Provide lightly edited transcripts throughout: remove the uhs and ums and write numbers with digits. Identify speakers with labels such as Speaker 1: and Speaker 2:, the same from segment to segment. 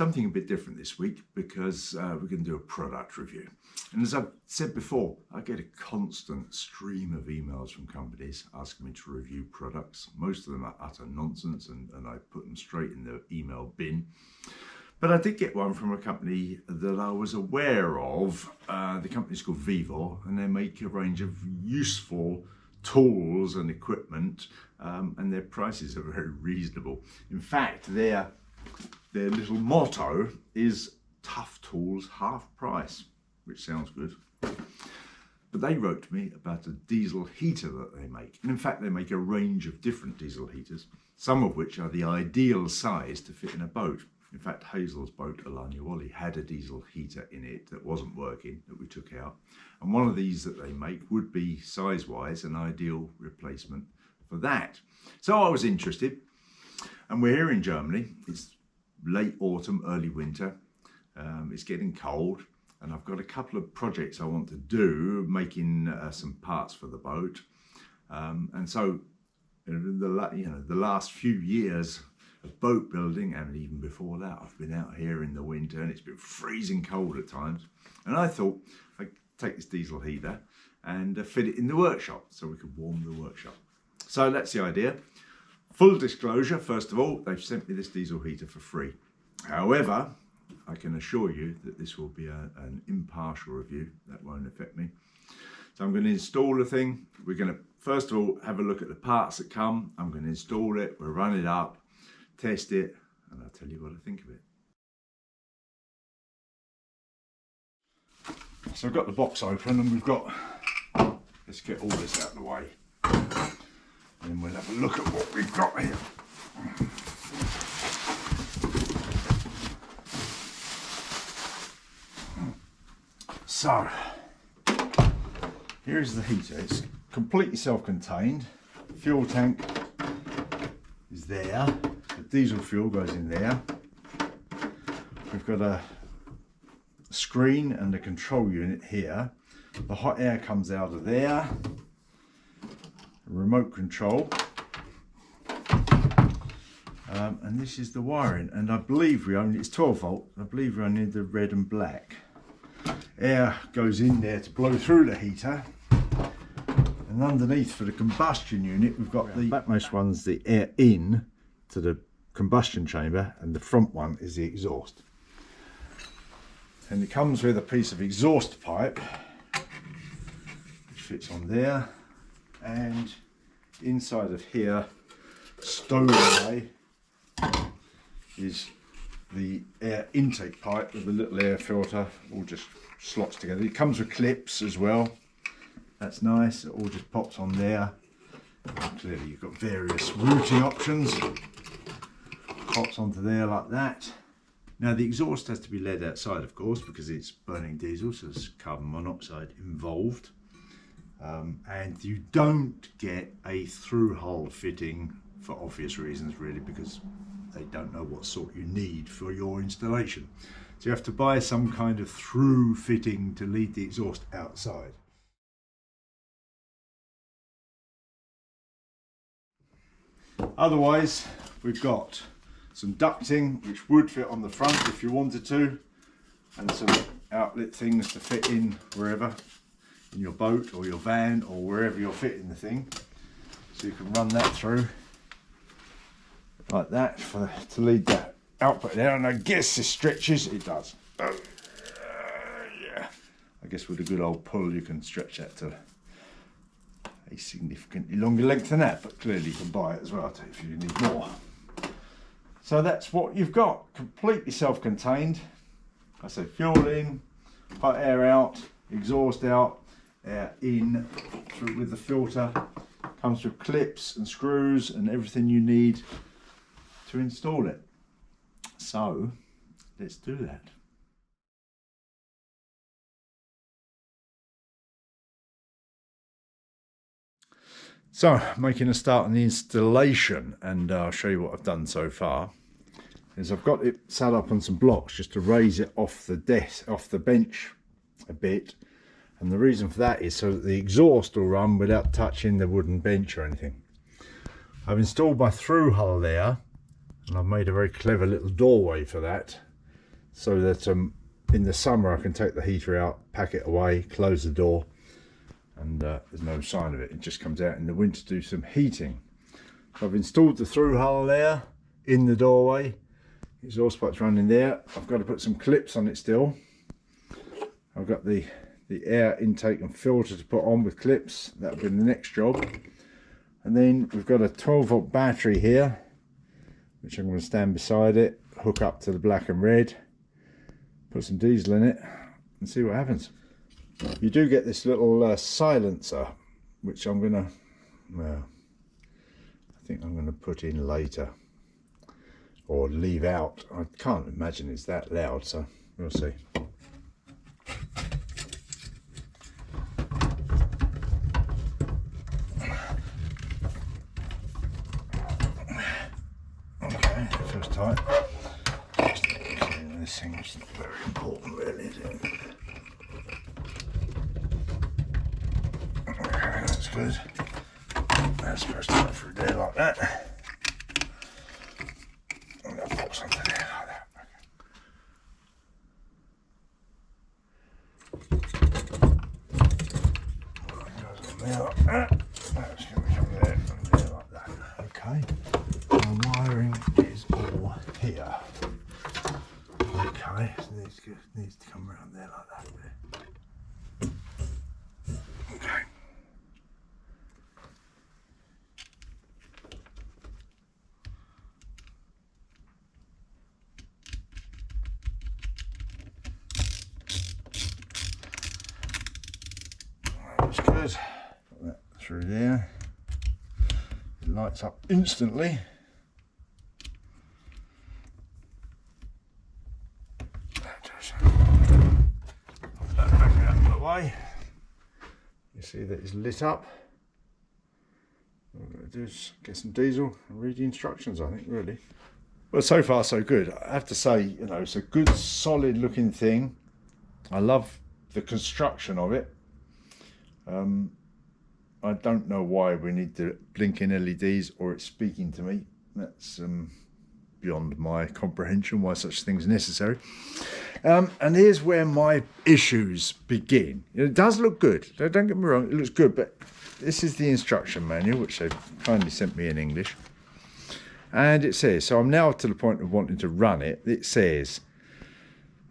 Speaker 1: something a bit different this week because we're going to do a product review. And as I've said before, I get a constant stream of emails from companies asking me to review products. Most of them are utter nonsense and I put them straight in the email bin. But I did get one from a company that I was aware of. The company's called Vevor, and they make a range of useful tools and equipment, and their prices are very reasonable. In fact, their little motto is tough tools, half price, which sounds good. But they wrote to me about a diesel heater that they make. And in fact, they make a range of different diesel heaters, some of which are the ideal size to fit in a boat. In fact, Hazel's boat, Alanya Wally, had a diesel heater in it that wasn't working, that we took out. And one of these that they make would be, size-wise, an ideal replacement for that. So I was interested. And we're here in Germany. It's late autumn, early winter. It's getting cold. And I've got a couple of projects I want to do, making some parts for the boat. And so, the last few years of boat building, and even before that, I've been out here in the winter and it's been freezing cold at times. And I thought I'd take this diesel heater and fit it in the workshop so we could warm the workshop. So that's the idea. Full disclosure, first of all, they've sent me this diesel heater for free. However, I can assure you that this will be an impartial review. That won't affect me. So I'm going to install the thing. We're going to, first of all, have a look at the parts that come. I'm going to install it. We'll run it up, test it, and I'll tell you what I think of it. So I've got the box open and we've got, let's get all this out of the way. And then we'll have a look at what we've got here. So, here's the heater. It's completely self-contained. Fuel tank is there. The diesel fuel goes in there. We've got a screen and a control unit here. The hot air comes out of there. Remote control. And this is the wiring. And I believe it's 12 volt. I believe we only need the red and black. Air goes in there to blow through the heater, and underneath for the combustion unit we've got the backmost one's the air in to the combustion chamber, and the front one is the exhaust. And it comes with a piece of exhaust pipe which fits on there, and inside of here, stowed away, is the air intake pipe with a little air filter, all just slots together. It comes with clips as well. That's nice. It all just pops on there. And clearly you've got various routing options. Pops onto there like that. Now the exhaust has to be led outside, of course, because it's burning diesel, so there's carbon monoxide involved. And you don't get a through hull fitting for obvious reasons, really, because they don't know what sort you need for your installation. So you have to buy some kind of through fitting to lead the exhaust outside. Otherwise, we've got some ducting which would fit on the front if you wanted to, and some outlet things to fit in wherever, in your boat or your van or wherever you're fitting the thing. So you can run that through like that to lead that output there, and I guess this stretches. It does. Yeah, I guess with a good old pull you can stretch that to a significantly longer length than that, but clearly you can buy it as well if you need more. So that's what you've got, completely self-contained. I say fuel in, hot air out, exhaust out, air in through with the filter. Comes with clips and screws and everything you need to install it. So let's do that. So making a start on the installation, and I'll show you what I've done so far. Is I've got it sat up on some blocks just to raise it off the desk, off the bench a bit, and the reason for that is so that the exhaust will run without touching the wooden bench or anything. I've installed my through hull there, and I've made a very clever little doorway for that, so that in the summer I can take the heater out, pack it away, close the door, and there's no sign of it. It just comes out in the winter to do some heating. So I've installed the through hull there in the doorway. Exhaust pipe's running there. I've got to put some clips on it still. I've got the air intake and filter to put on with clips. That'll be the next job. And then we've got a 12-volt battery here, which I'm going to stand beside it, hook up to the black and red, put some diesel in it, and see what happens. You do get this little silencer, which I'm going to, well, I think I'm going to put in later, or leave out. I can't imagine it's that loud, so we'll see. Okay, first time. This thing's not very important, really, is it? Okay, that's good. That's supposed to go through there like that. I'm going to put something there like that. That goes on there like that. That's going to come there and there like that. Okay. The wiring is all here. Okay, so needs to come around there like that. Okay. That's good. Put that through there. It lights up instantly. You see that it's lit up. What I'm going to do is get some diesel and read the instructions, I think, really. Well, so far so good. I have to say, you know, it's a good solid looking thing. I love the construction of it. I don't know why we need the blinking LEDs or it's speaking to me. That's beyond my comprehension why such things are necessary. And here's where my issues begin. It does look good, don't get me wrong, it looks good, but this is the instruction manual, which they've kindly sent me in English. And it says, so I'm now to the point of wanting to run it. It says,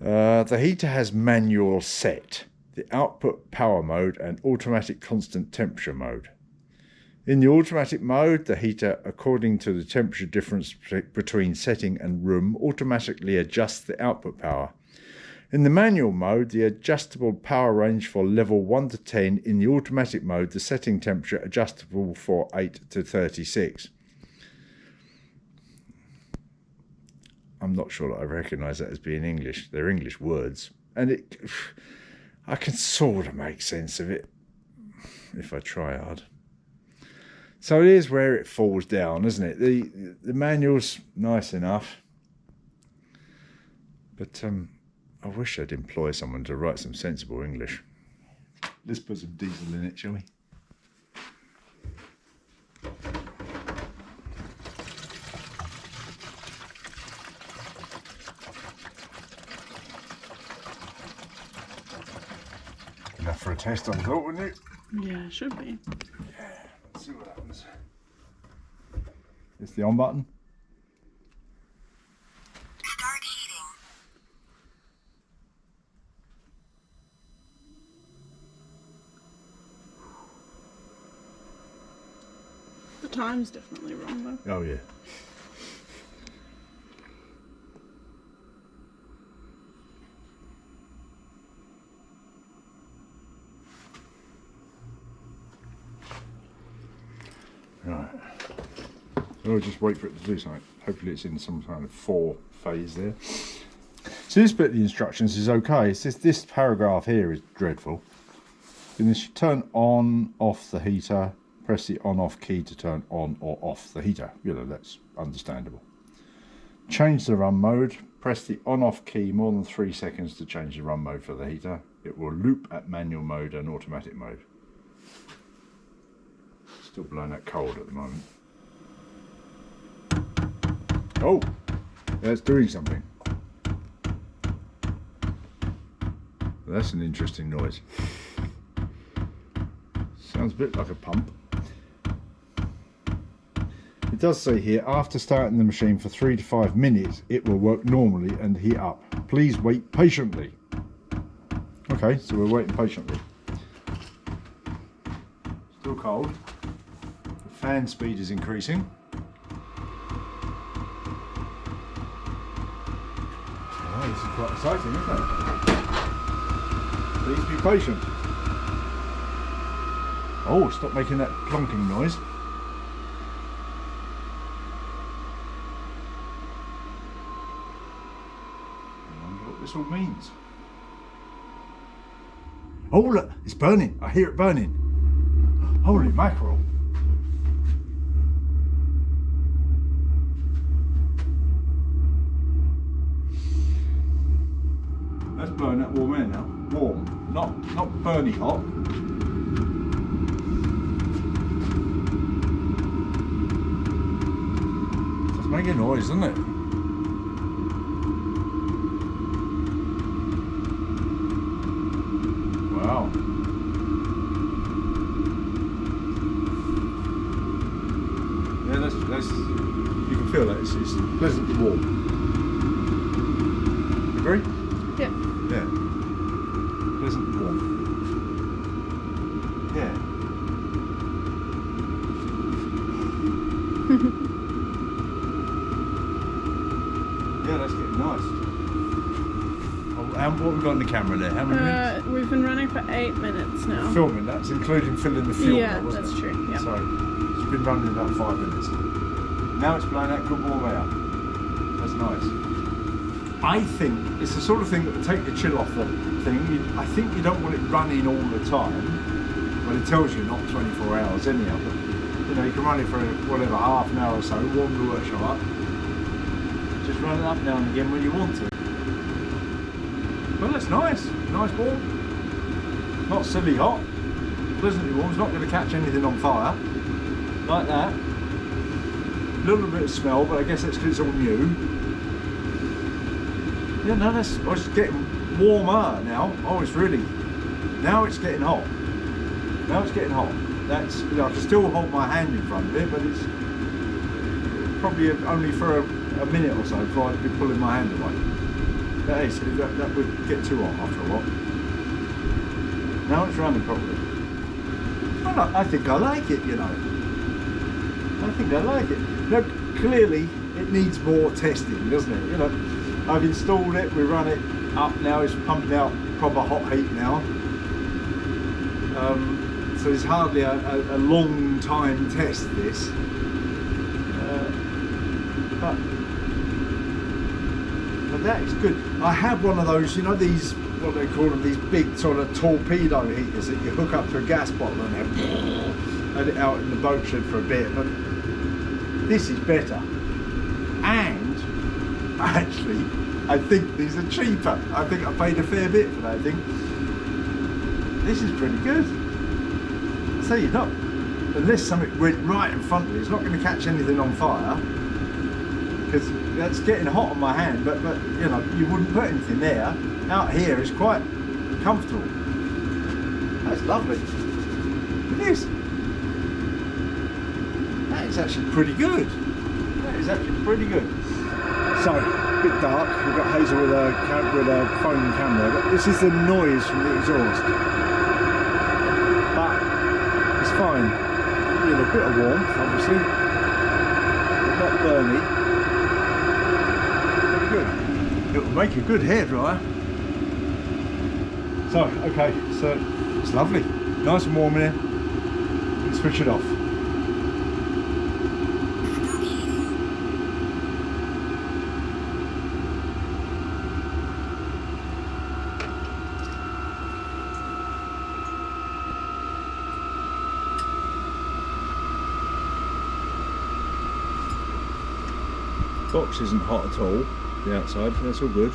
Speaker 1: the heater has manual set, the output power mode and automatic constant temperature mode. In the automatic mode, the heater, according to the temperature difference between setting and room, automatically adjusts the output power. In the manual mode, the adjustable power range for level 1 to 10. In the automatic mode, the setting temperature adjustable for 8 to 36. I'm not sure that I recognise that as being English. They're English words. And I can sort of make sense of it if I try hard. So it is where it falls down, isn't it? The manual's nice enough, but I wish I'd employ someone to write some sensible English. Let's put some diesel in it, shall we? Enough for a test, I thought, wouldn't it?
Speaker 2: Yeah, it should be.
Speaker 1: Yeah, let's see what happens. It's the on button.
Speaker 3: Start heating.
Speaker 2: The time's definitely wrong though.
Speaker 1: Oh yeah. Right. So I'll just wait for it to do something. Hopefully it's in some kind of 4 phase there. So this bit of the instructions is okay. It's just this paragraph here is dreadful. And this, you turn on, off the heater, press the on off key to turn on or off the heater. You know, that's understandable. Change the run mode, press the on off key more than 3 seconds to change the run mode for the heater. It will loop at manual mode and automatic mode. Still blowing that cold at the moment. Oh, that's doing something. that's an interesting noise. Sounds a bit like a pump. It does say here, after starting the machine for 3 to 5 minutes, it will work normally and heat up. Please wait patiently. Okay, so we're waiting patiently. Still cold. The fan speed is increasing. Oh, this is quite exciting, isn't it? Please be patient. Oh, stop making that plonking noise. This all means. Oh look, it's burning. I hear it burning. Holy mackerel. That's blowing that warm air now. Warm, not burny hot. It's making noise, isn't it? Wow. Yeah, that's you can feel that it's pleasantly warm. Agree?
Speaker 2: Yeah.
Speaker 1: Yeah. Pleasantly warm. Yeah. Yeah, that's getting nice. What have we got in the camera there? How many minutes?
Speaker 2: We've been running for 8 minutes now.
Speaker 1: Filming, that's including filling the fuel.
Speaker 2: Yeah,
Speaker 1: wasn't
Speaker 2: that's
Speaker 1: it?
Speaker 2: true. Yeah.
Speaker 1: So it's been running about 5 minutes. Now it's blowing out good warm air. That's nice. I think it's the sort of thing that will take the chill off the thing. I think you don't want it running all the time. Well, it tells you not 24 hours anyhow, but you know, you can run it for whatever, half an hour or so, warm the workshop up. Just run it up now and again when you want to. Well, that's nice. Nice warm. Not silly hot. Pleasantly warm. It's not going to catch anything on fire. Like that. A little bit of smell, but I guess that's because it's all new. Yeah, no, that's. Oh, it's getting warmer now. Oh, it's really. Now it's getting hot. Now it's getting hot. That's. You know, I can still hold my hand in front of it, but it's probably only for a minute or so before I'd be pulling my hand away. That would get too hot after a while. Now it's running properly. Well, I think I like it, you know. I think I like it. Now, clearly, it needs more testing, doesn't it? You know, I've installed it, we run it up now, it's pumping out proper hot heat now. So it's hardly a long time test, this. But that is good. I have one of those, you know, these, what they call them, these big sort of torpedo heaters that you hook up to a gas bottle and have it out in the boat shed for a bit. But this is better. And actually, I think these are cheaper. I think I paid a fair bit for that thing. This is pretty good. So you're not, unless something went right in front of you, it's not going to catch anything on fire. Because that's getting hot on my hand, but you know, you wouldn't put anything there. Out here is quite comfortable. That's lovely. It is. That is actually pretty good. That is actually pretty good. So, a bit dark. We've got Hazel with a phone camera, but this is the noise from the exhaust. But it's fine. You know, a bit of warmth, obviously, but not burny. Good. It will make a good hairdryer. So, okay, so it's lovely. Nice and warm in here. Let's switch it off. Box isn't hot at all. The outside, that's all good.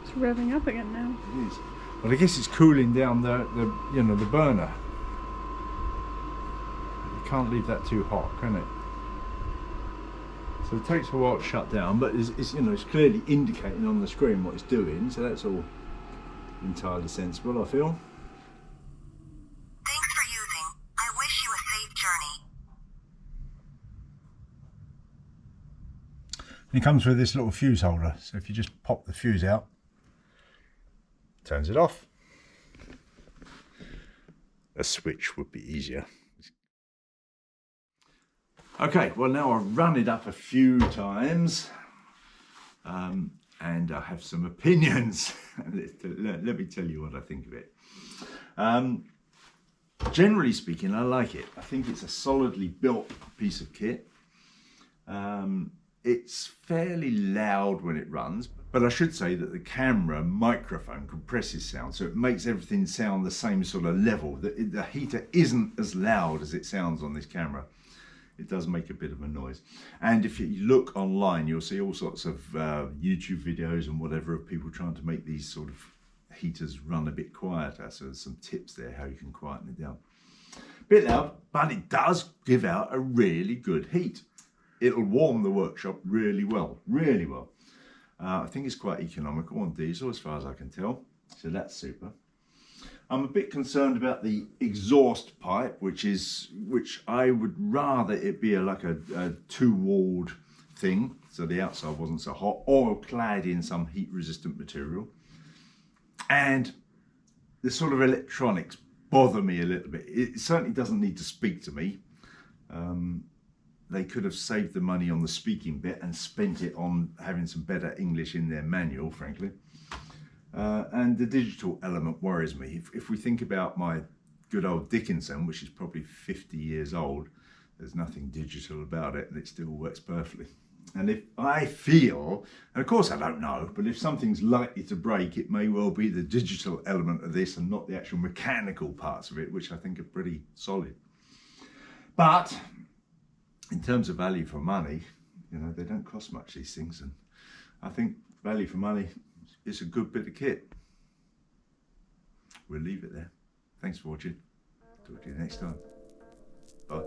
Speaker 2: It's revving up again now.
Speaker 1: It is. Well, I guess it's cooling down the you know, the burner. can't leave that too hot, can it? So it takes a while to shut down, but it's you know, it's clearly indicating on the screen what it's doing, so that's all entirely sensible, I feel.
Speaker 3: Thanks for using. I wish you a safe journey.
Speaker 1: And it comes with this little fuse holder, so if you just pop the fuse out, turns it off. A switch would be easier. Okay, well now I've run it up a few times and I have some opinions. Let me tell you what I think of it. Generally speaking, I like it. I think it's a solidly built piece of kit. It's fairly loud when it runs, but I should say that the camera microphone compresses sound, so it makes everything sound the same sort of level. The heater isn't as loud as it sounds on this camera. It does make a bit of a noise. And if you look online, you'll see all sorts of YouTube videos and whatever of people trying to make these sort of heaters run a bit quieter. So there's some tips there how you can quieten it down. Bit loud, but it does give out a really good heat. It'll warm the workshop really well, really well. I think it's quite economical on diesel as far as I can tell. So that's super. I'm a bit concerned about the exhaust pipe, which I would rather it be like a two-walled thing, so the outside wasn't so hot, or clad in some heat-resistant material. And the sort of electronics bother me a little bit. It certainly doesn't need to speak to me. They could have saved the money on the speaking bit and spent it on having some better English in their manual, frankly. And the digital element worries me. If we think about my good old Dickinson, which is probably 50 years old, there's nothing digital about it and it still works perfectly. And if I feel, and of course I don't know, but if something's likely to break, it may well be the digital element of this and not the actual mechanical parts of it, which I think are pretty solid. But in terms of value for money, you know, they don't cost much, these things. And I think value for money, it's a good bit of kit. We'll leave it there. Thanks for watching. Talk to you next time. Bye.